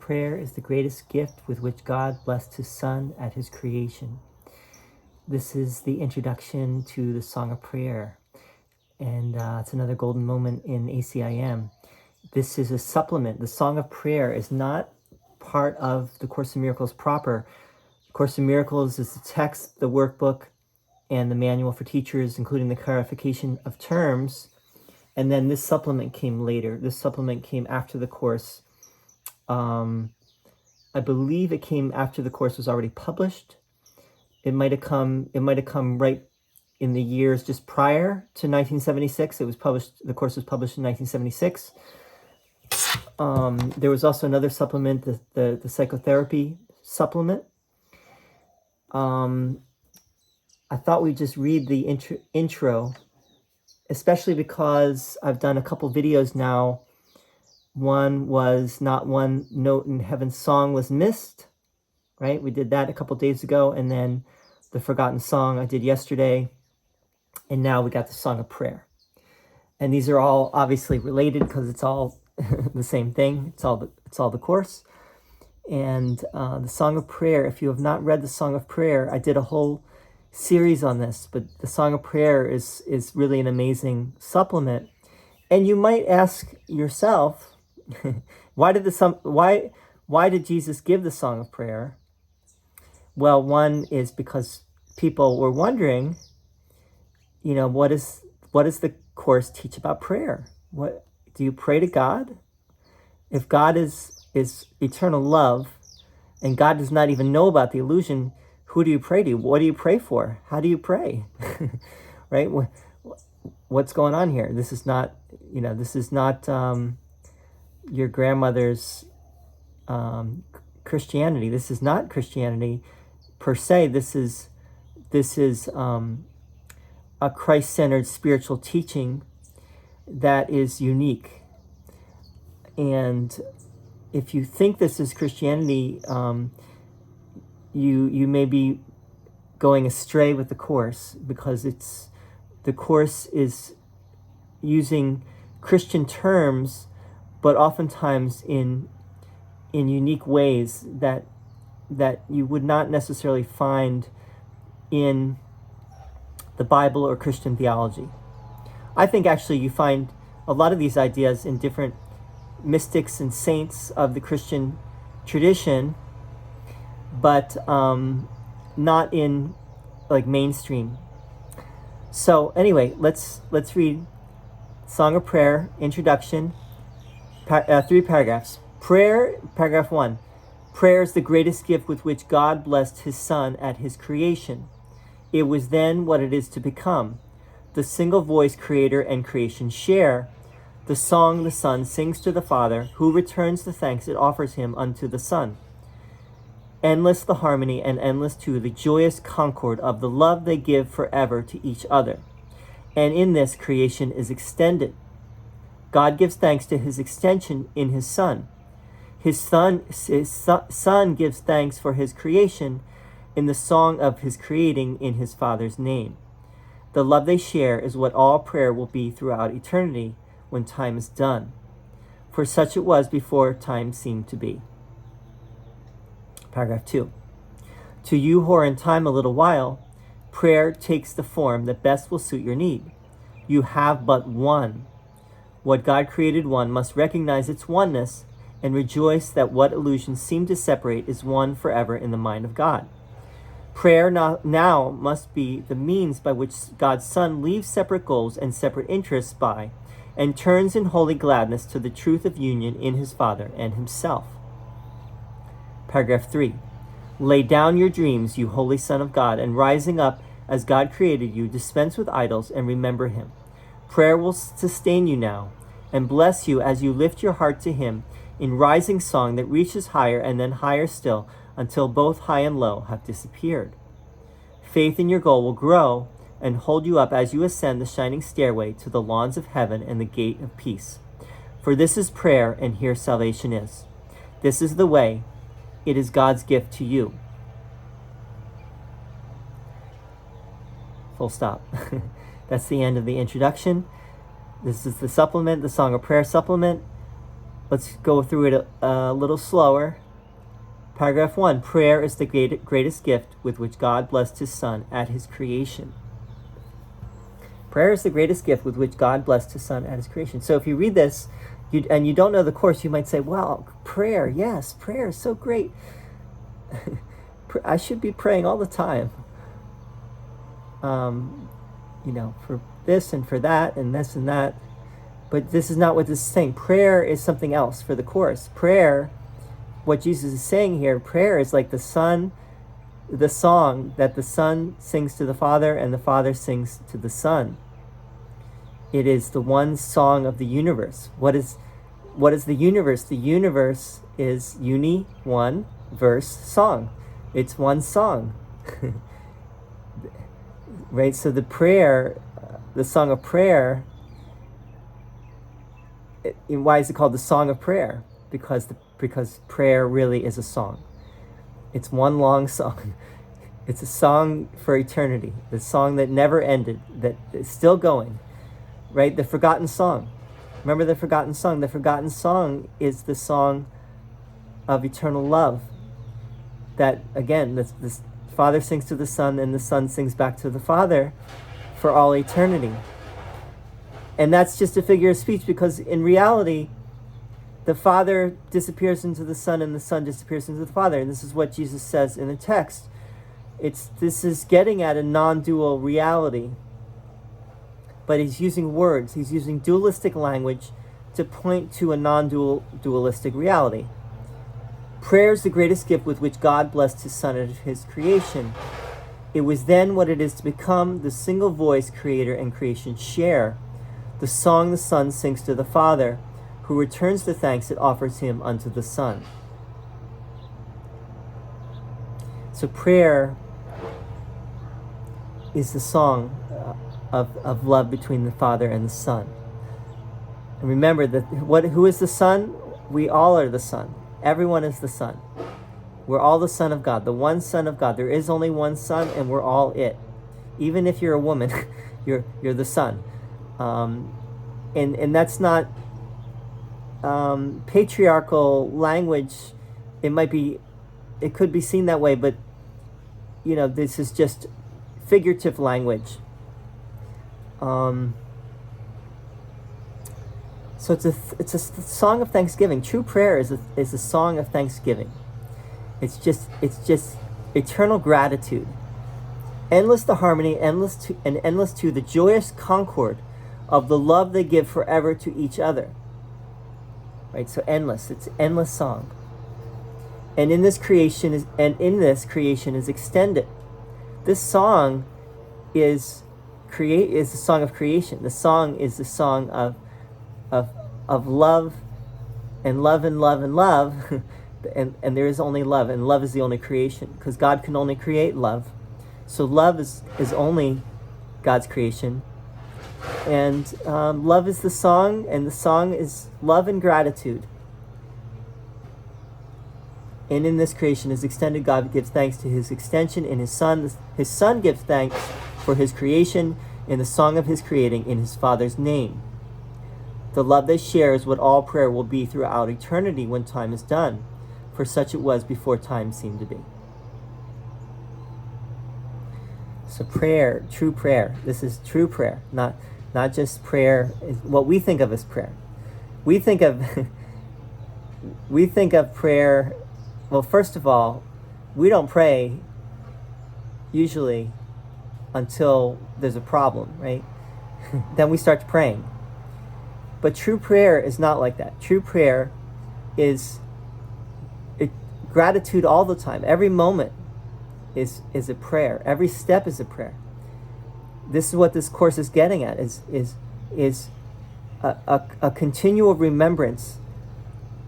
prayer is the greatest gift with which God blessed his Son at his creation. This is the introduction to the Song of Prayer, and it's another golden moment in ACIM. This is a supplement. The Song of Prayer is not part of the Course in Miracles proper. The Course in Miracles is the text, the workbook, and the manual for teachers, including the clarification of terms. And then this supplement came later. This supplement came after the Course. I believe it came after the Course was already published. It might have come right in the years just prior to 1976. It was published. The Course was published in 1976. There was also another supplement, the psychotherapy supplement. I thought we'd just read the intro, especially because I've done a couple videos now. One was Not One Note in Heaven's Song Was Missed, right? We did that a couple days ago, and then the Forgotten Song I did yesterday, and now we got the Song of Prayer. And these are all obviously related because it's all the same thing. It's all the Course. And the Song of Prayer, if you have not read the Song of Prayer, I did a whole series on this, but the Song of Prayer is really an amazing supplement. And you might ask yourself, why did Jesus give the Song of Prayer? Well, one is because people were wondering, what does the Course teach about prayer? What do you pray to God? If God is eternal love, and God does not even know about the illusion, who do you pray to? What do you pray for? How do you pray? Right? What's going on here? This is not your grandmother's Christianity. This is not Christianity per se. This is a Christ-centered spiritual teaching that is unique. And if you think this is Christianity, you may be going astray with the Course, because the Course is using Christian terms, but oftentimes in unique ways that you would not necessarily find in the Bible or Christian theology. I think actually you find a lot of these ideas in different mystics and saints of the Christian tradition, but not in like mainstream. So anyway, let's read Song of Prayer, introduction, 3 paragraphs. Prayer, paragraph 1. Prayer is the greatest gift with which God blessed his Son at his creation. It was then what it is to become. The single voice creator and creation share. The song the Son sings to the Father, who returns the thanks it offers him unto the Son. Endless the harmony, and endless too the joyous concord of the love they give forever to each other. And in this, creation is extended. God gives thanks to his extension in his Son. His Son gives thanks for his creation in the song of his creating in his Father's name. The love they share is what all prayer will be throughout eternity when time is done. For such it was before time seemed to be. Paragraph 2. To you who are in time a little while, prayer takes the form that best will suit your need. You have but one. What God created one must recognize its oneness and rejoice that what illusions seem to separate is one forever in the mind of God. Prayer now must be the means by which God's Son leaves separate goals and separate interests by, and turns in holy gladness to the truth of union in his Father and himself. Paragraph 3. Lay down your dreams, you holy Son of God, and rising up as God created you, dispense with idols and remember him. Prayer will sustain you now and bless you as you lift your heart to him in rising song that reaches higher and then higher still until both high and low have disappeared. Faith in your goal will grow and hold you up as you ascend the shining stairway to the lawns of heaven and the gate of peace. For this is prayer, and here salvation is. This is the way. It is God's gift to you. Full stop. That's the end of the introduction. This is the supplement, the Song of Prayer supplement. Let's go through it a little slower. Paragraph 1, prayer is the greatest gift with which God blessed his Son at his creation. Prayer is the greatest gift with which God blessed his Son at his creation. So if you read this and you don't know the course, you might say, well, prayer, yes, prayer is so great. I should be praying all the time. For this and for that and this and that. But this is not what this is saying. Prayer is something else for the course. Prayer, what Jesus is saying here, prayer is like the song that the Son sings to the Father and the Father sings to the Son. It is the one song of the universe. What is the universe? The universe is uni, one, verse, song. It's one song. Right? So the prayer, the song of prayer, why is it called the song of prayer? Because prayer really is a song. It's one long song. It's a song for eternity. The song that never ended, that is still going. Right? The forgotten song. Remember the forgotten song? The forgotten song is the song of eternal love. That, again, the Father sings to the Son and the Son sings back to the Father for all eternity. And that's just a figure of speech, because in reality, the Father disappears into the Son and the Son disappears into the Father. And this is what Jesus says in the text. This is getting at a non-dual reality. But he's using words. He's using dualistic language to point to a non-dualistic reality. Prayer is the greatest gift with which God blessed his Son at his creation. It was then what it is to become the single voice creator and creation share. The song the Son sings to the Father, who returns the thanks it offers him unto the Son. So prayer is the song of love between the Father and the Son. And remember that who is the Son? We all are the Son. Everyone is the Son. We're all the Son of God, the one Son of God. There is only one Son, and we're all it. Even if you're a woman, you're the Son. And that's not patriarchal language. It could be seen that way, but this is just figurative language. So it's a song of thanksgiving. True prayer is a song of thanksgiving. It's just eternal gratitude, endless the harmony, endless to the joyous concord of the love they give forever to each other. Right? So endless. It's an endless song. And in this creation is extended. This song is the song of creation. The song is the song of love and love and love and love. and there is only love, and love is the only creation, because God can only create love. So love is only God's creation. And love is the song, and the song is love and gratitude. And in this creation is extended. God gives thanks to his extension in his Son. His Son gives thanks for his creation in the song of his creating in his Father's name. The love they share is what all prayer will be throughout eternity when time is done, for such it was before time seemed to be. So prayer, true prayer. This is true prayer, not just prayer, what we think of as prayer. We think of prayer. Well, first of all, we don't pray usually until there's a problem, right? Then we start praying. But true prayer is not like that. True prayer is gratitude all the time. Every moment is a prayer. Every step is a prayer. This is what this course is getting at, is a continual remembrance,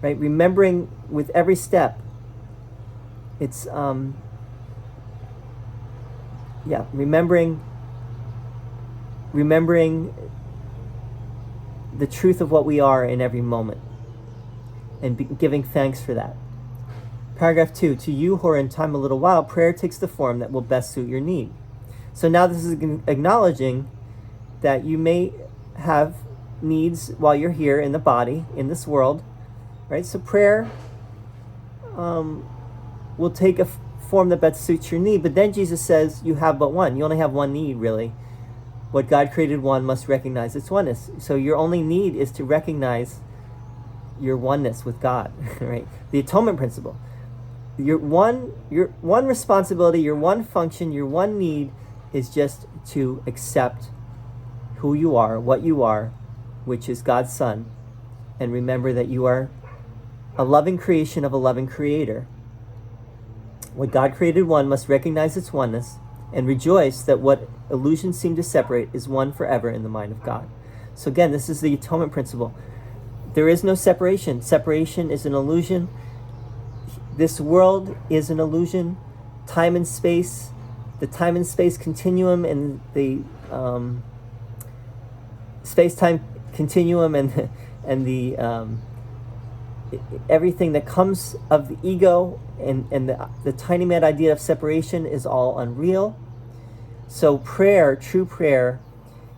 right? Remembering with every step. It's remembering the truth of what we are in every moment, and giving thanks for that. Paragraph 2, to you who are in time a little while, prayer takes the form that will best suit your need. So now this is acknowledging that you may have needs while you're here in the body, in this world, right? So prayer will take a form that best suits your need. But then Jesus says you have but one. You only have one need, really. What God created one must recognize its oneness. So your only need is to recognize your oneness with God, right? The atonement principle. Your one responsibility, your one function, your one need is just to accept who you are, what you are, which is God's Son, and remember that you are a loving creation of a loving Creator. What God created one must recognize its oneness and rejoice that what illusions seem to separate is one forever in the mind of God. So again, this is the atonement principle. There is no separation. Separation is an illusion. This world is an illusion. Time and space, the time and space continuum and the space-time continuum and the everything that comes of the ego and the tiny mad idea of separation is all unreal. So prayer, true prayer,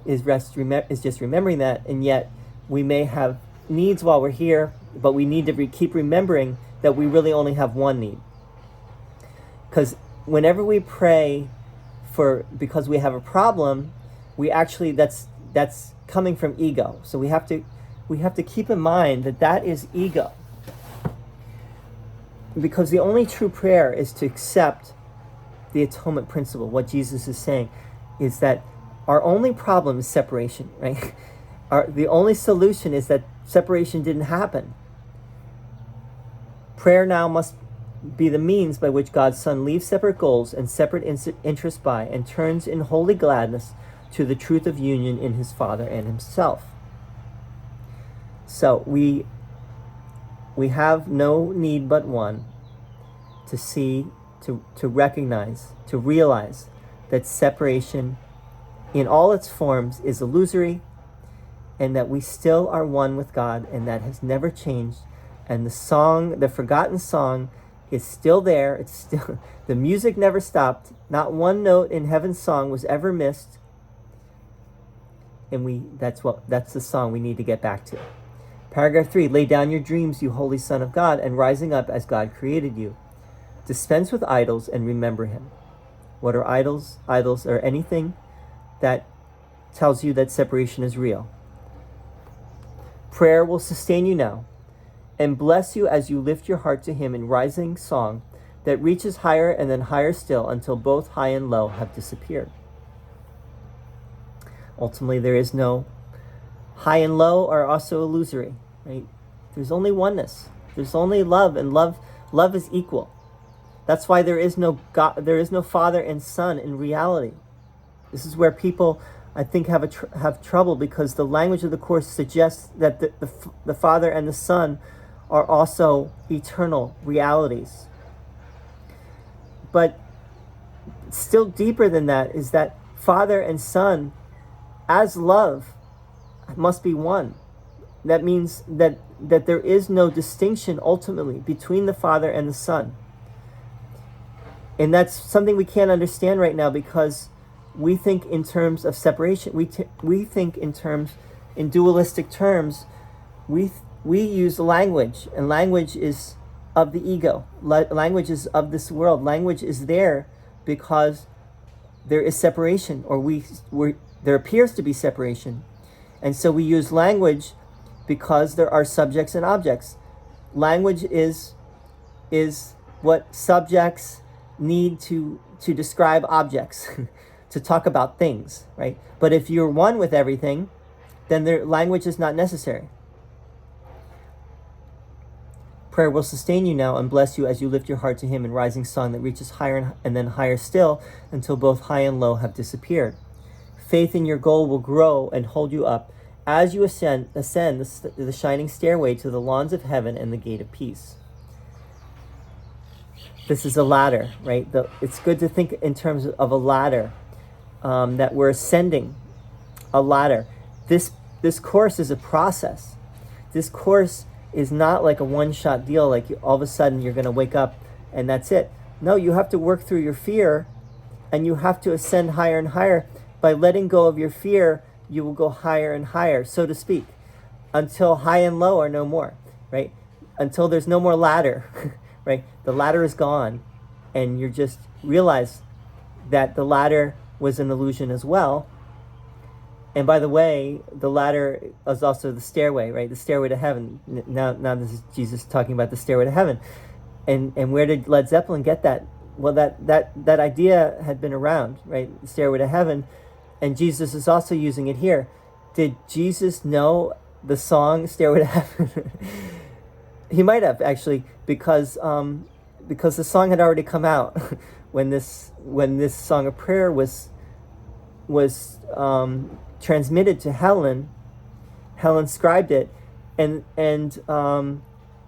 is just remembering that, and yet we may have needs while we're here, but we need to keep remembering that we really only have one need. Because whenever we pray because we have a problem, we actually that's coming from ego. So we have to keep in mind that is ego. Because the only true prayer is to accept the atonement principle. What Jesus is saying is that our only problem is separation, right? The only solution is that separation didn't happen. Prayer now must be the means by which God's Son leaves separate goals and separate interests by and turns in holy gladness to the truth of union in his Father and himself. So we have no need but one, to see, to recognize, to realize that separation in all its forms is illusory, and that we still are one with God, and that has never changed. And the forgotten song is still there. It's still, the music never stopped. Not one note in heaven's song was ever missed. And that's the song we need to get back to. Paragraph 3, lay down your dreams, you holy Son of God, and rising up as God created you. Dispense with idols and remember him. What are idols? Idols are anything that tells you that separation is real. Prayer will sustain you now and bless you as you lift your heart to him in rising song that reaches higher and then higher still until both high and low have disappeared. Ultimately, there is no high and low are also illusory, right? There's only oneness. There's only love, and love is equal. That's why there is no God, there is no Father and Son in reality. This is where people, I think, have trouble, because the language of the Course suggests that the Father and the Son are also eternal realities. But still deeper than that is that Father and Son, as love, must be one. That means that there is no distinction ultimately between the Father and the Son. And that's something we can't understand right now, because we think in terms of separation. We think in dualistic terms. We use language, and language is of the ego. Language is of this world. Language is there because there is separation, or there appears to be separation. And so we use language because there are subjects and objects. Language is what subjects need to describe objects, to talk about things, right? But if you're one with everything, then language is not necessary. Prayer will sustain you now and bless you as you lift your heart to him in rising song that reaches higher and then higher still until both high and low have disappeared. Faith in your goal will grow and hold you up as you ascend the shining stairway to the lawns of heaven and the gate of peace. This is a ladder, right? It's good to think in terms of a ladder, that we're ascending a ladder. This course is a process. This course is not like a one-shot deal, like all of a sudden you're going to wake up and that's it. No, you have to work through your fear, and you have to ascend higher and higher. By letting go of your fear, you will go higher and higher, so to speak, until high and low are no more, right? until there's no more ladder, right? The ladder is gone, and you just realize that the ladder was an illusion as well. And by the way, the ladder is also the stairway, right? The stairway to heaven. Now this is Jesus talking about the stairway to heaven. And where did Led Zeppelin get that? Well, that idea had been around, right? The stairway to heaven. And Jesus is also using it here. Did Jesus know the song Stairway to Heaven? He might have, actually, because the song had already come out when this song of prayer was transmitted to Helen. Helen scribed it, and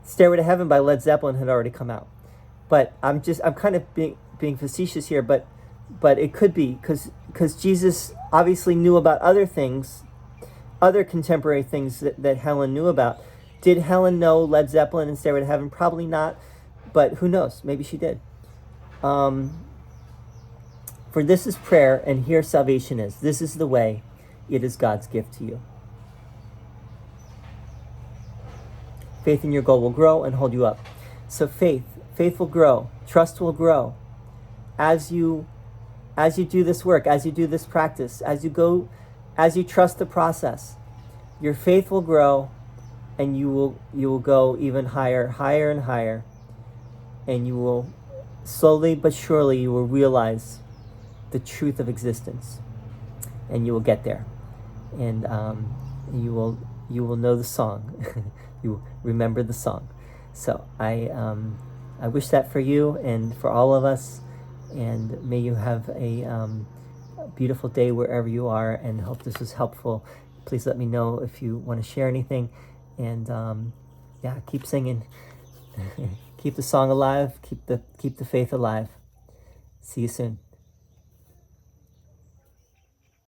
Stairway to Heaven by Led Zeppelin had already come out. But I'm kind of being facetious here, but it could be because Jesus obviously knew about other things, other contemporary things that Helen knew about. Did Helen know Led Zeppelin and Stairway to Heaven? Probably not, but who knows? Maybe she did. For this is prayer, and here salvation is. This is the way. It is God's gift to you. Faith in your goal will grow and hold you up. So faith will grow. Trust will grow. As you do this work, as you do this practice, as you trust the process, your faith will grow, and you will go even higher and higher, and you will slowly but surely you will realize the truth of existence, and you will get there, and you will know the song. You will remember the song. So I wish that for you and for all of us, and may you have a beautiful day wherever you are, and hope this was helpful. Please let me know if you want to share anything, and keep singing. Keep the song alive, keep the faith alive. See you soon.